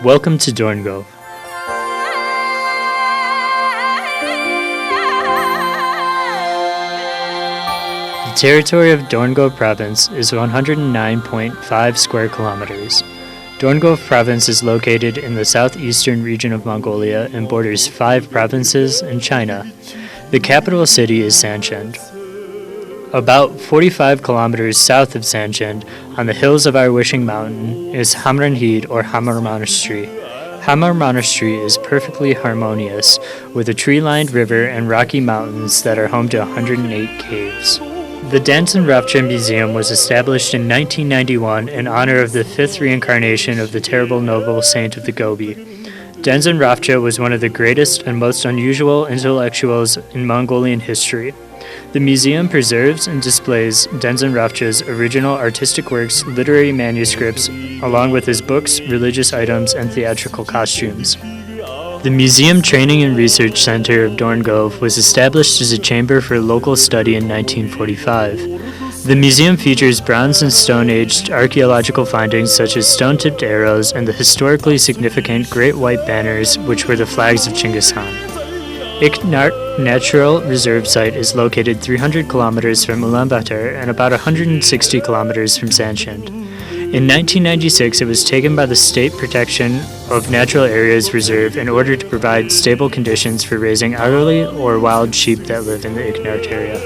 Welcome to Dornogobi. The territory of Dornogobi province is 109.5 square kilometers. Dornogobi province is located in the southeastern region of Mongolia and borders 5 provinces and China. The capital city is Sanchend. About 45 kilometers south of Sanchend, on the hills of our Wishing Mountain, is Hamranhid or Hamar Monastery. Hamar Monastery is perfectly harmonious, with a tree-lined river and rocky mountains that are home to 108 caves. The Danzan Ravcha Museum was established in 1991 in honor of the 5th reincarnation of the terrible noble saint of the Gobi. Danzan Ravcha was one of the greatest and most unusual intellectuals in Mongolian history. The museum preserves and displays Danzan Ravcha's original artistic works, literary manuscripts, along with his books, religious items, and theatrical costumes. The Museum Training and Research Center of Dornogobi was established as a chamber for local study in 1945. The museum features Bronze and Stone Age archaeological findings such as stone-tipped arrows and the historically significant Great White Banners, which were the flags of Chinggis Khan. Iknart Natural Reserve Site is located 300 kilometers from Ulaanbaatar and about 160 kilometers from Sanchend. In 1996, it was taken by the State Protection of Natural Areas Reserve in order to provide stable conditions for raising Agoli or wild sheep that live in the Iknart area.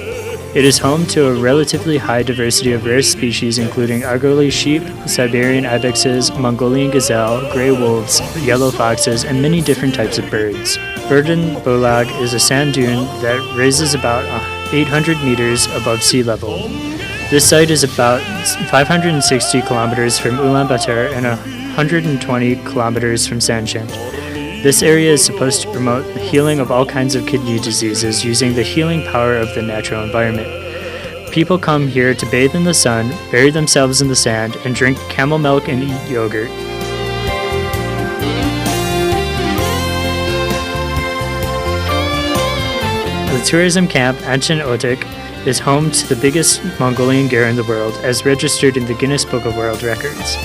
It is home to a relatively high diversity of rare species including Agoli sheep, Siberian ibexes, Mongolian gazelle, gray wolves, yellow foxes, and many different types of birds. Burden Bolag is a sand dune that raises about 800 meters above sea level. This site is about 560 kilometers from Ulaanbaatar and 120 kilometers from Sanchend. This area is supposed to promote the healing of all kinds of kidney diseases using the healing power of the natural environment. People come here to bathe in the sun, bury themselves in the sand, and drink camel milk and eat yogurt. The tourism camp Anchen Otik is home to the biggest Mongolian ger in the world, as registered in the Guinness Book of World Records.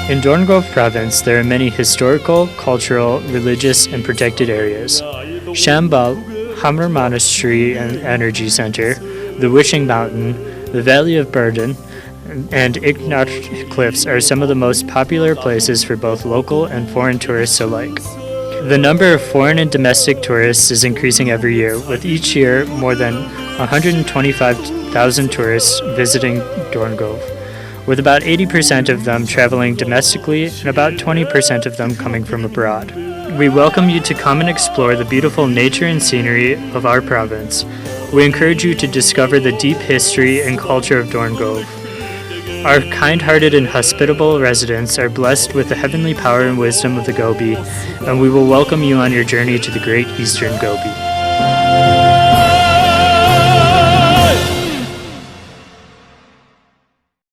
In Dornogobi province, there are many historical, cultural, religious, and protected areas. Shambal, Hamar Monastery and Energy Center, the Wishing Mountain, the Valley of Burden, and Iknart Cliffs are some of the most popular places for both local and foreign tourists alike. The number of foreign and domestic tourists is increasing every year, with each year more than 125,000 tourists visiting Dornogobi, with about 80% of them traveling domestically and about 20% of them coming from abroad. We welcome you to come and explore the beautiful nature and scenery of our province. We encourage you to discover the deep history and culture of Dornogobi. Our kind-hearted and hospitable residents are blessed with the heavenly power and wisdom of the Gobi, and we will welcome you on your journey to the great Eastern Gobi.